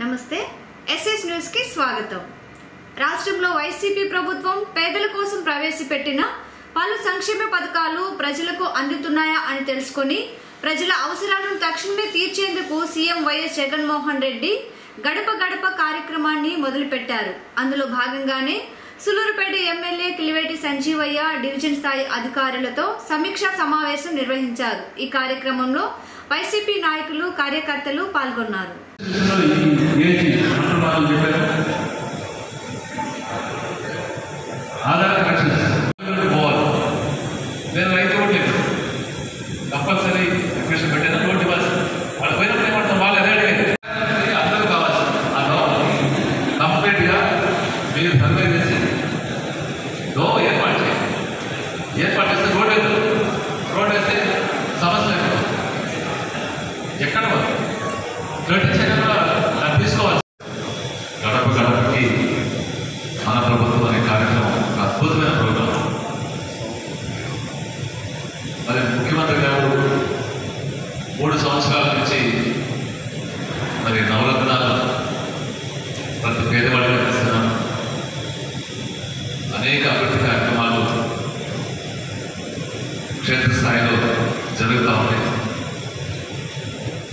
నమస్తే SS news కి స్వాగతం। రాష్ట్రంలో వైసీపీ ప్రభుత్వం పేదల కోసం ప్రవేశపెట్టిన పలు సంక్షేమ పథకాలు ప్రజలకు అందుతున్నాయా అని తెలుసుకొని ప్రజల అవసరాలను తక్షణమే తీర్చేందుకు సీఎం వైఎస్ జగన్మోహన్ రెడ్డి గడప గడప కార్యక్రమాన్ని మొదలుపెట్టారు। అందులో భాగంగానే సులూరుపేట ఎమ్మెల్యే కిలివేటి సంజీవయ్య డివిజన్ స్థాయి అధికారులతో సమీక్షా సమావేశం నిర్వహించారు। ఈ కార్యక్రమంలో వైసీపీ నాయకులు కార్యకర్తలు పాల్గొన్నారు। గడప గడపకి మన ప్రభుత్వం అనే కార్యక్రమం ఒక అద్భుతమైన ప్రోగ్రాం। మరి ముఖ్యమంత్రి గారు 3 సంవత్సరాల నుంచి మరి నవరత్నాలు ప్రతి పేదవాడికి అందిస్తున్నాం। అనేక అభివృద్ధి కార్యక్రమాలు క్షేత్రస్థాయిలో జరుగుతూ ఉన్నాయి।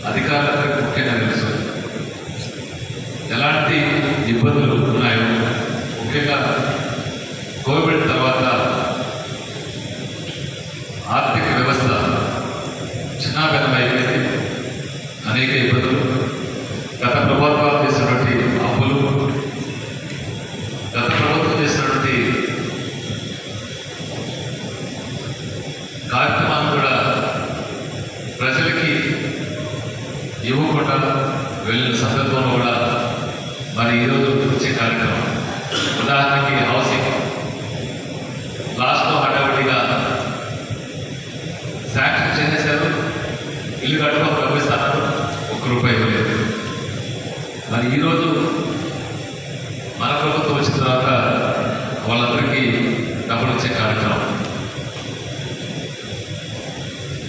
అధికారులకు ముఖ్యంగా తెలుసు ఎలాంటి ఇబ్బందులు ఉన్నాయో। ముఖ్యంగా కోవిడ్ తర్వాత ఆర్థిక వ్యవస్థ చిన్నాభిన్నమైపోయింది। అనేక ఇబ్బందులు, గత ప్రభుత్వాలు చేసినటువంటి అప్పులు, గత ప్రభుత్వం చేసినటువంటి కార్యక్రమాలు కూడా ప్రజలకి ఇవ్వకుండా వెళ్ళిన సందర్భంలో కూడా మరి ఈరోజు వచ్చే కార్యక్రమం, ఉదాహరణకి హౌసింగ్ లాస్ట్లో హడావిడిగా శాంక్షన్ చేసేశారు, ఇల్లు కట్టుకో ప్రవేశిస్తున్నారు, ₹1 ఇవ్వలేదు। మరి ఈరోజు మన ప్రభుత్వం వచ్చిన తర్వాత వాళ్ళందరికీ డబ్బులు ఇచ్చే కార్యక్రమం,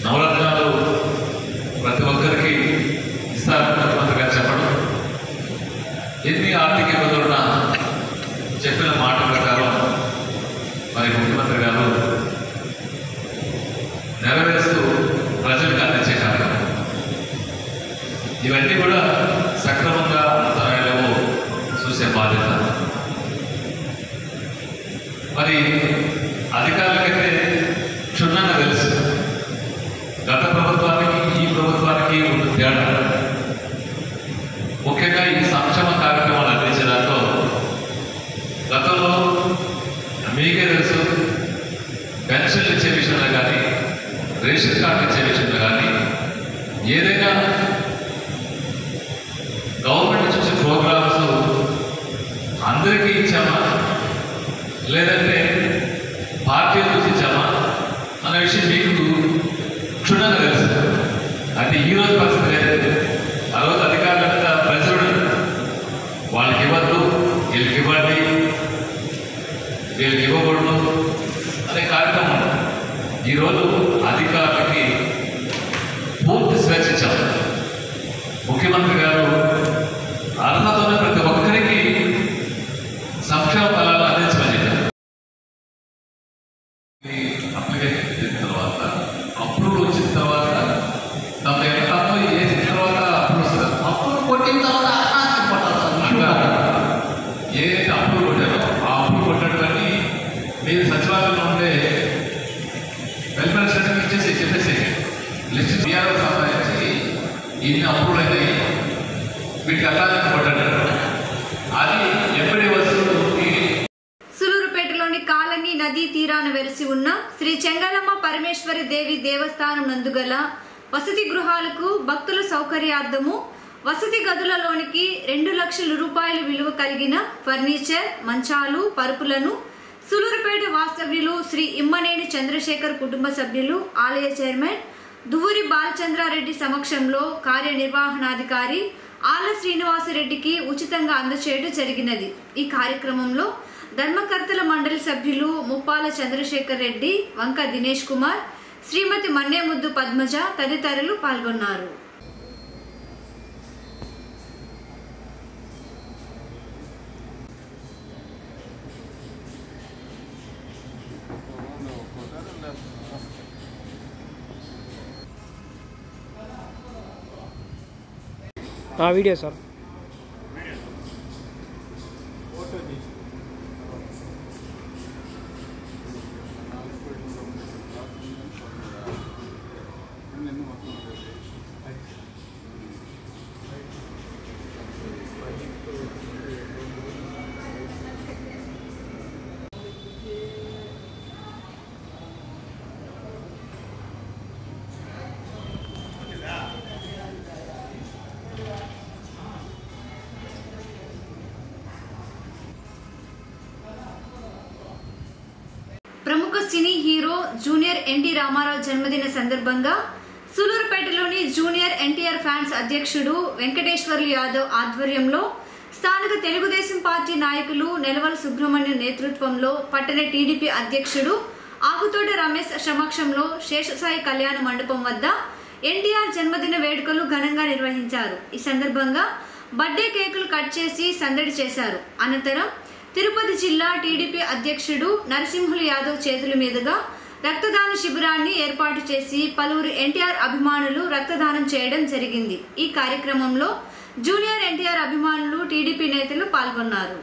నవరత్నాలు ప్రతి ఒక్కరికి ఇస్తారని ముఖ్యమంత్రి గారు చెప్పడం, ఎన్ని ఆర్థిక ఇబ్బందులున్నా చెప్పిన మాట ప్రకారం మరి ముఖ్యమంత్రి గారు నెరవేరుస్తూ ప్రజలకు అందించే కార్యక్రమం, ఇవన్నీ కూడా సక్రమంగా అంతరాయాలేమో చూసే బాధ్యత మరి అధికారులకైతే క్షుణ్ణంగా తెలుసు గత ప్రభుత్వానికి ఈ ప్రభుత్వానికి ఉన్న తేడా। ముఖ్యంగా ఈ సంక్షేమ కార్యక్రమాలు అందించే దాంట్లో గతంలో మీకే తెలుసు పెన్షన్లు ఇచ్చే విషయంలో కానీ, రేషన్ కార్డు ఇచ్చే విషయంలో కానీ, ఏదైనా గవర్నమెంట్ చూసే ప్రోగ్రామ్స్ అందరికీ ఇచ్చామా లేదంటే పార్టీలు చూసి ఇచ్చామా అనే విషయం మీకు క్షుణ్ణంగా తెలుసు। అయితే ఈరోజు పరిస్థితి లేదు। ఆ రోజు అధికారులంతా ప్రజలు వాళ్ళకి ఇవ్వద్దు, వీళ్ళకి ఇవ్వండి, వీళ్ళకి ఇవ్వకూడదు అనే కార్యక్రమం ఈరోజు అధికారులకి పూర్తి స్వేచ్ఛ ఇచ్చారు। ముఖ్యమంత్రి గారు అర్హతతో ప్రతి ఒక్కరికి సంక్షేమ ఫలాలు అందించమని చెప్పారు। అప్లికేషన్ చేసిన తర్వాత అప్రూవల్ వచ్చిన తర్వాత తమ ఎక్కడో వేసిన తర్వాత అప్రూవల్ వస్తుంది, అప్రూవల్ కొట్టిన తర్వాత ఏదైతే అప్రూవల్ కొట్టారో ఆ అప్రూవల్ కొట్టడానికి మీరు సచివాలయంలో ఉండే వెల్ఫేర్ సర్టిఫికేట్ చెప్పేసి లిస్ట్ బీఆర్ఓ సంబంధించి ఇన్ని అప్రూవల్ అయినాయి, వీటికి అలా కొట్టారు। అది ఎప్పటి వస్తువు సులూరుపేటలోని కాలనీ నదీ తీరాన వెలిసి ఉన్న శ్రీ చెంగలమ్మ పరమేశ్వరి దేవి దేవస్థానం నందుగల వసతి గృహాలకు భక్తుల సౌకర్యార్థము వసతి గదులలోనికి ₹2 లక్షల విలువ కలిగిన ఫర్నిచర్, మంచాలు, పరుపులను సులూరుపేట వాస్తవ్యులు శ్రీ ఇమ్మనేని చంద్రశేఖర్ కుటుంబ సభ్యులు, ఆలయ చైర్మన్ దువ్వూరి బాలచంద్రారెడ్డి సమక్షంలో కార్యనిర్వహణాధికారి ఆల శ్రీనివాసరెడ్డికి ఉచితంగా అందచేయడం జరిగినది। ఈ కార్యక్రమంలో ధర్మకర్తల మండలి సభ్యులు ముప్పాల చంద్రశేఖర్ రెడ్డి, వంక దినేష్ కుమార్, శ్రీమతి మన్నేముద్దు పద్మజ తదితరులు పాల్గొన్నారు। Video sir. ప్రముఖ cine hero junior NT Ramarao జన్మదిన సందర్భంగా సూలూరుపేటలోని జూనియర్ ఎన్టీఆర్ ఫ్యాన్స్ అధ్యక్షుడు వెంకటేశ్వర్లు యాదవ్ ఆధ్వర్యంలో స్థానిక తెలుగుదేశం పార్టీ నాయకులు నెలవల సుబ్రహ్మణ్యం నేతృత్వంలో పట్టణ టీడీపీ అధ్యక్షుడు ఆకుతోట రమేష్ సమక్షంలో శేషసాయి కళ్యాణ మండపం వద్ద ఎన్టీఆర్ జన్మదిన వేడుకలు ఘనంగా నిర్వహించారు. ఈ సందర్భంగా బర్త్డే కేకులు కట్ చేసి సందడి చేశారు. అనంతరం తిరుపతి జిల్లా టీడీపీ అధ్యక్షుడు నరసింహులు యాదవ్ చేతుల మీదుగా రక్తదాన శిబిరాన్ని ఏర్పాటు చేసి పలువురు ఎన్టీఆర్ అభిమానులు రక్తదానం చేయడం జరిగింది. ఈ కార్యక్రమంలో జూనియర్ ఎన్టీఆర్ అభిమానులు, టీడీపీ నేతలు పాల్గొన్నారు.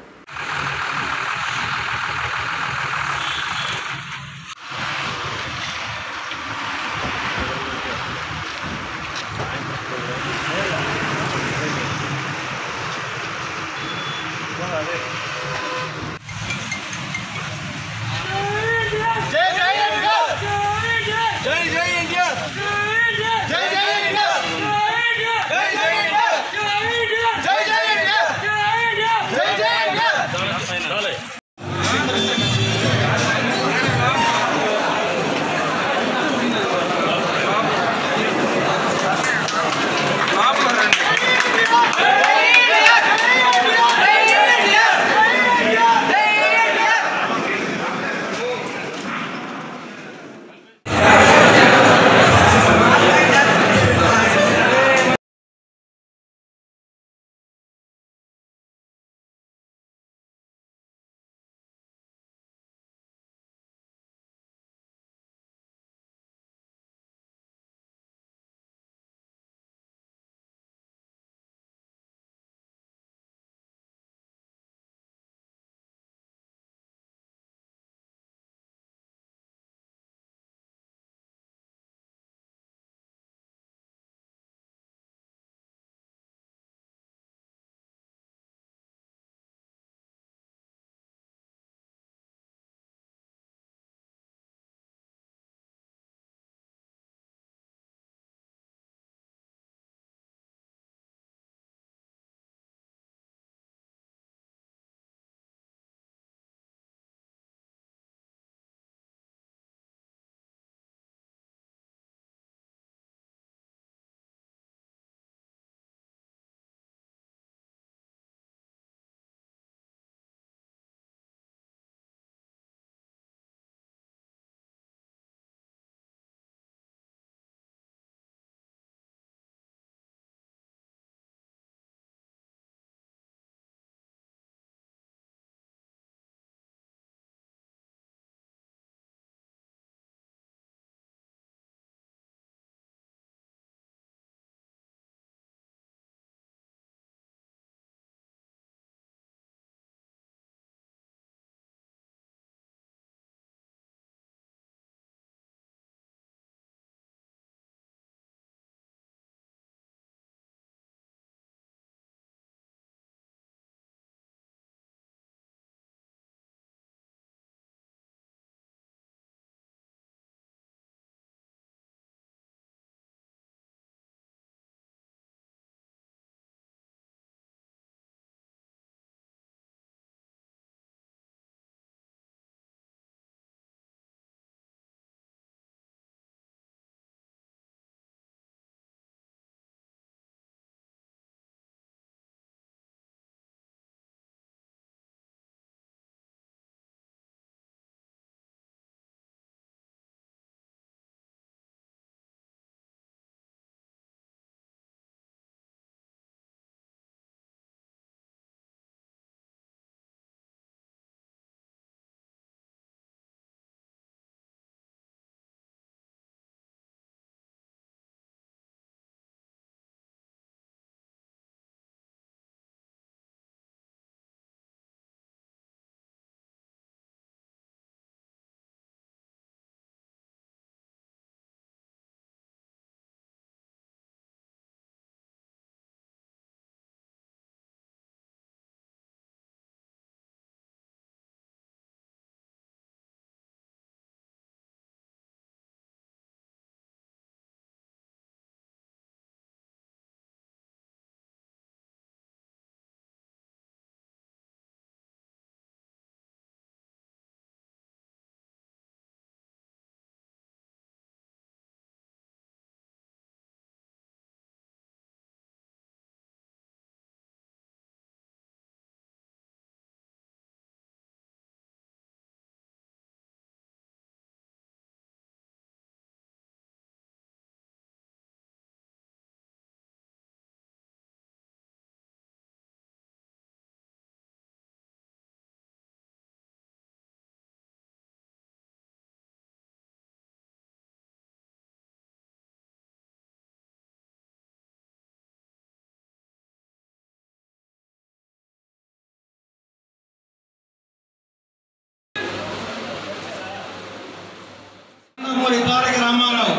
నందమూరి తారక రామారావు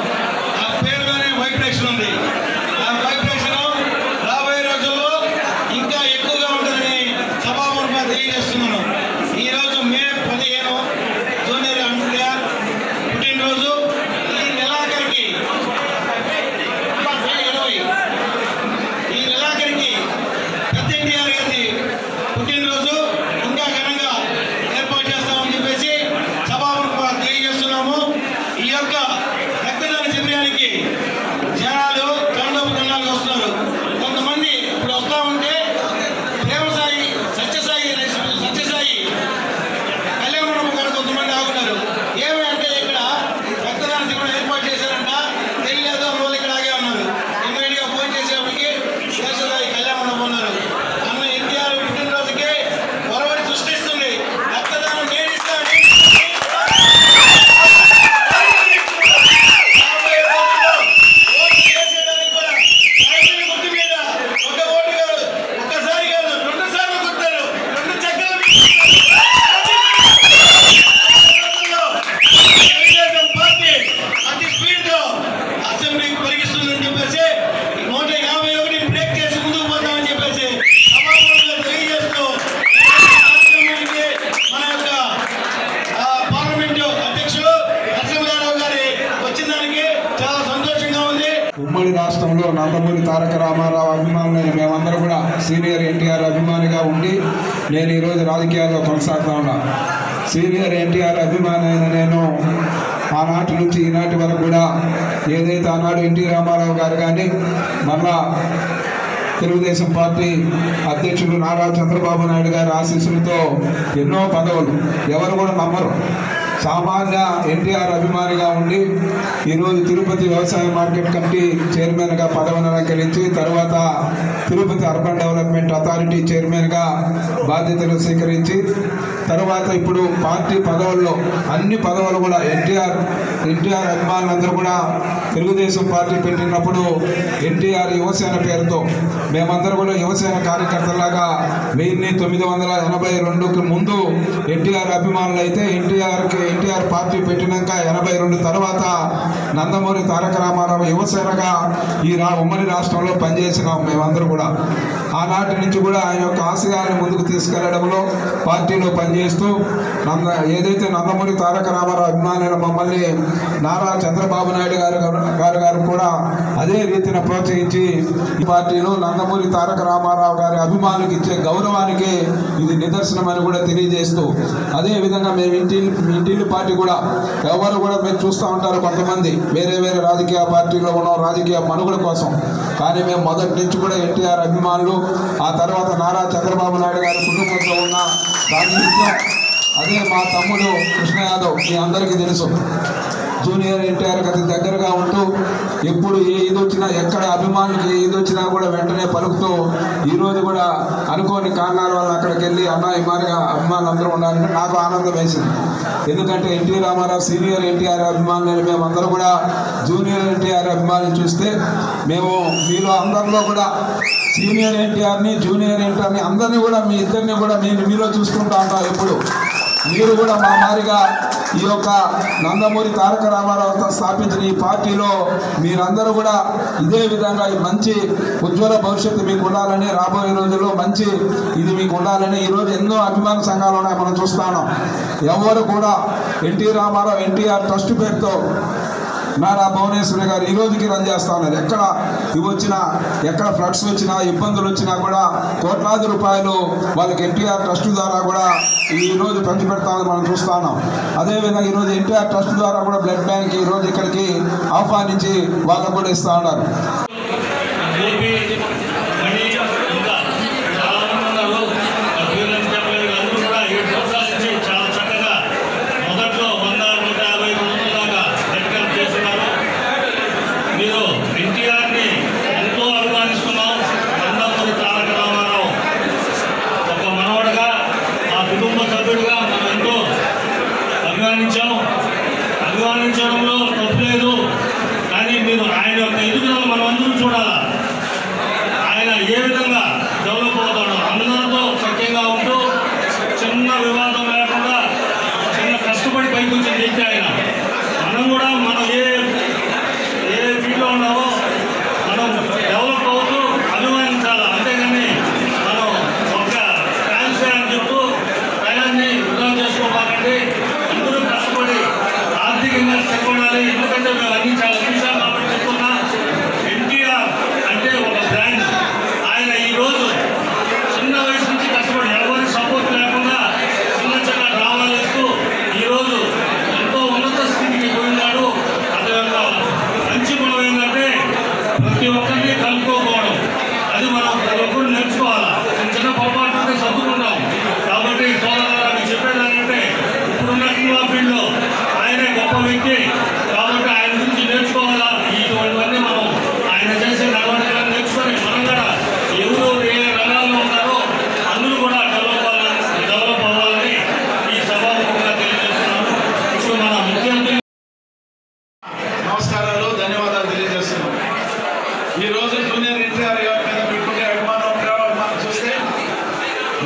ఆ పేరులోనే వైబ్రేషన్ ఉంది. ఆ వైబ్రేషన్ రాబోయే రోజుల్లో ఇంకా ఎక్కువగా ఉంటుందని సభాముఖంగా తెలియజేస్తున్నాను. ఈరోజు మే 15 జూనియర్ ఎన్టీఆర్ పుట్టినరోజు. ఈ నెలాఖరికి ఈ నెలాఖరికి పెద్ద ఎన్టీఆర్ గారి పుట్టినరోజు ఇంకా ఘనంగా ఏర్పాటు చేస్తామని చెప్పేసి సభాముఖంగా తెలియజేస్తున్నాము. ఈ యొక్క రక్తదాన శిబిరానికి జనాలు తండోపతండాలుగా వస్తున్నారు. కొంతమంది ఇప్పుడు వస్తూ ఉంటే ప్రేమసాయి సత్యసాయి కళ్యాణ గారు కొంతమంది ఆగున్నారు. ఏమంటే ఇక్కడ రక్తదాన శిబిరం ఏర్పాటు చేశారంట, తెలియదు అందువల్ల ఇక్కడ ఆగే ఉన్నారు. ఇమ్మీడియట్గా ఫోన్ చేసేప్పటికి సత్యసాయి కళ్యాణ ఉన్నారు. అన్న ఎన్టీఆర్ పుట్టినరోజుకి పొరవడి సృష్టిస్తుంది. రక్తదానం నేనిస్తాను. అసెంబ్లీకి పరిగిస్తుందని చెప్పేసి 151 బ్రేక్ చేసి ముందుకు పోతామని చెప్పేసి సభాముఖంగా తెలియజేస్తూ మన యొక్క పార్లమెంటు అధ్యక్షుడు నరసింహారావు గారి వచ్చిన దానికి చాలా సంతోషంగా ఉంది. ఉమ్మడి రాష్ట్రంలో నందమూరి తారక రామారావు అభిమానులు మేమందరం కూడా సీనియర్ ఎన్టీఆర్ అభిమానిగా ఉండి నేను ఈరోజు రాజకీయాల్లో కొనసాగుతా ఉన్నా. సీనియర్ ఎన్టీఆర్ అభిమాని అయిన నేను ఆనాటి నుంచి ఈనాటి వరకు కూడా ఏదైతే ఆనాడు ఎన్టీ రామారావు గారు కానీ మళ్ళా తెలుగుదేశం పార్టీ అధ్యక్షుడు నారా చంద్రబాబు నాయుడు గారి ఆశీస్సులతో ఎన్నో పదవులు ఎవరు కూడా నమ్మరు. సామాన్య ఎన్టీఆర్ అభిమానిగా ఉండి ఈరోజు తిరుపతి వ్యవసాయ మార్కెట్ కమిటీ చైర్మన్గా పదవిని అలంకరించి తర్వాత తిరుపతి అర్బన్ డెవలప్మెంట్ అథారిటీ చైర్మన్గా బాధ్యతలు స్వీకరించి తర్వాత ఇప్పుడు పార్టీ పదవుల్లో అన్ని పదవులు కూడా ఎన్టీఆర్ అభిమానులందరూ కూడా తెలుగుదేశం పార్టీ పెట్టినప్పుడు ఎన్టీఆర్ యువసేన పేరుతో మేమందరూ కూడా యువసేన కార్యకర్తలాగా 1982కి ముందు ఎన్టీఆర్ అభిమానులు అయితే ఎన్టీఆర్ పార్టీ పెట్టినాక 82 తర్వాత నందమూరి తారక రామారావు యువసేనగా ఈ ఉమ్మడి రాష్ట్రంలో పనిచేసినాం మేమందరూ కూడా. ఆనాటి నుంచి కూడా ఆయన యొక్క ఆశయాలను ముందుకు తీసుకెళ్లడంలో పార్టీలో పనిచేస్తూ ఏదైతే నందమూరి తారక రామారావు అభిమానులు మమ్మల్ని నారా చంద్రబాబు నాయుడు గారు కూడా అదే రీతిని ప్రోత్సహించి ఈ పార్టీలో నందమూరి తారక రామారావు గారి అభిమానులకు ఇచ్చే గౌరవానికి ఇది నిదర్శనం అని కూడా తెలియజేస్తూ అదేవిధంగా మేము ఇంటిల్లి పార్టీ కూడా ఎవరు కూడా మీరు చూస్తూ ఉంటారు కొంతమంది వేరే రాజకీయ పార్టీలో ఉన్న రాజకీయ మనుగడ కోసం. కానీ మేము మొదటి నుంచి కూడా ఎన్టీఆర్ అభిమానులు ఆ తర్వాత నారా చంద్రబాబు నాయుడు గారి కుటుంబంలో ఉన్న రాజకీయం అదే మా తమ్ముడు కృష్ణ యాదవ్ మీ అందరికీ తెలుసు. జూనియర్ ఎన్టీఆర్ అతి దగ్గరగా ఉంటూ ఎప్పుడు ఏ ఇది వచ్చినా ఎక్కడ అభిమానులకి ఏ ఇది వచ్చినా కూడా వెంటనే పలుకుతూ ఈరోజు కూడా అనుకోని కారణాల వల్ల అక్కడికి వెళ్ళి అభిమానులు అందరూ ఉండాలంటే నాకు ఆనందం వేసింది. ఎందుకంటే ఎన్టీ రామారావు సీనియర్ ఎన్టీఆర్ అభిమానులు మేమందరూ కూడా జూనియర్ ఎన్టీఆర్ అభిమానులు చూస్తే మేము మీలో అందరిలో కూడా సీనియర్ ఎన్టీఆర్ని జూనియర్ ఎన్టీఆర్ని అందరినీ కూడా మీ ఇద్దరిని కూడా మీలో చూసుకుంటూ ఉంటాం. ఎప్పుడు మీరు కూడా మా మారిగా ఈ యొక్క నందమూరి తారక రామారావు స్థాపించిన ఈ పార్టీలో మీరందరూ కూడా ఇదే విధంగా ఈ మంచి ఉజ్వల భవిష్యత్తు మీకు ఉండాలని రాబోయే రోజుల్లో మంచి ఇది మీకు ఉండాలని ఈరోజు ఎన్నో అభిమాన సంఘాలు ఉన్నాయి మనం చూస్తాను. ఎవరు కూడా ఎన్టీ రామారావు ఎన్టీఆర్ ట్రస్ట్ పేరుతో నారా భువనేశ్వరి గారు ఈ రోజుకి రన్ చేస్తా ఉన్నారు. ఎక్కడ ఇవి వచ్చినా ఎక్కడ ఫ్లడ్స్ వచ్చినా ఇబ్బందులు వచ్చినా కూడా కోట్లాది రూపాయలు వాళ్ళకి ఎన్టీఆర్ ట్రస్ట్ ద్వారా కూడా ఈ రోజు పంచిపెడతామని మనం చూస్తా ఉన్నాం. అదేవిధంగా ఈరోజు ఎన్టీఆర్ ట్రస్ట్ ద్వారా కూడా బ్లడ్ బ్యాంక్ ఈ రోజు ఇక్కడికి ఆహ్వానించి వాళ్ళకు కూడా ఇస్తా ఉన్నారు. అభిమానించడంలో తప్పు లేదు. కానీ మీరు ఆయన యొక్క ఎదుగుదల మనం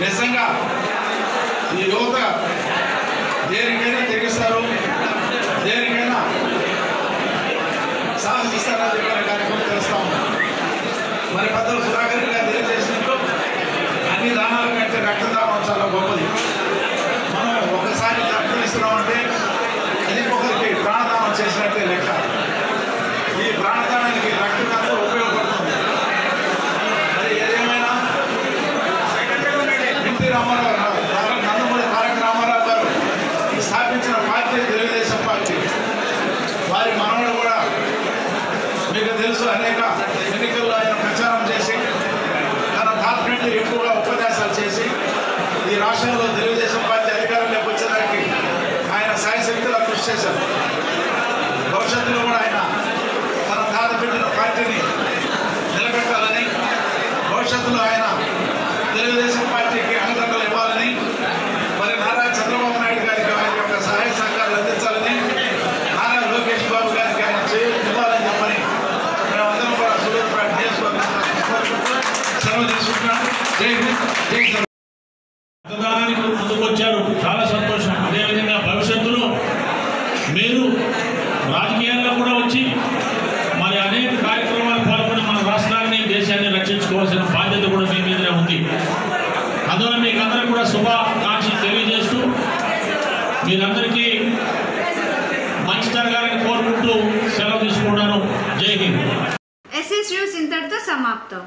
నిజంగా ఈ యువత దేనికైనా తెగిస్తారు, దేనికైనా సాహసిస్తారని చెప్పిన కార్యక్రమం తెలుస్తా ఉన్నాం. మరి పెద్దలు సుధాకర్ గారు తెలియజేసినట్టు అన్ని దానాల కంటే రక్తదానం చాలా గొప్పది. మనం ఒకసారి రక్తం ఇస్తున్నామంటే ఇంకొకరికి ప్రాణదానం చేసినట్టే లెక్క. ఈ ప్రాణదానానికి రక్తదానం ఉపయోగపడుతుంది. మరి ఏదేమైనా ఎన్టీ రామారావు నందమూరి తారక రామారావు గారు స్థాపించిన పార్టీ తెలుగుదేశం పార్టీ. వారి మనవడు కూడా మీకు తెలుసు, అనేక ఎన్నికల్లో ఆయన ప్రచారం చేసి తన తాత్కంటే ఎక్కువగా ఉపన్యాసాలు చేసి ఈ రాష్ట్రంలో తెలుగుదేశం పార్టీ అధికారంలోకి వచ్చేదానికి ఆయన సాయశక్తిగా కృషి చేశారు. భవిష్యత్తులో కూడా ఆయన తన తాత పెట్టిన పార్టీని నిలబెట్టాలని, భవిష్యత్తులో ఆయన తెలుగుదేశం పార్టీకి అండదండలు ఇవ్వాలని, మరి నారా చంద్రబాబు నాయుడు గారికి ఆయన యొక్క సహాయ సహకారాలు అందించాలని, నారా లోకేష్ బాబు గారికి ఆయన ఇవ్వాలని చెప్పని మేమందరం కూడా సూర్యాపేట నియోజకవర్గం సెలవు తీసుకుంటున్నాం. జై హింద్, జై హింద్. రక్తదానానికి ముందుకొచ్చారు, చాలా సంతోషం. అదేవిధంగా భవిష్యత్తులో మీరు రాజకీయాల్లో కూడా వచ్చి మరి అనేక కార్యక్రమాలు పాల్గొని మన రాష్ట్రాన్ని, దేశాన్ని రక్షించుకోవాల్సిన బాధ్యత కూడా మీ మీదనే ఉంది. అందువల్ల మీకు అందరికీ కూడా శుభాకాంక్షలు తెలియజేస్తూ మీరందరికీ మంచి జరగాలని కోరుకుంటూ సెలవు తీసుకుంటాను. జై హింద్. SS న్యూస్ ఇంతటితో సమాప్తం.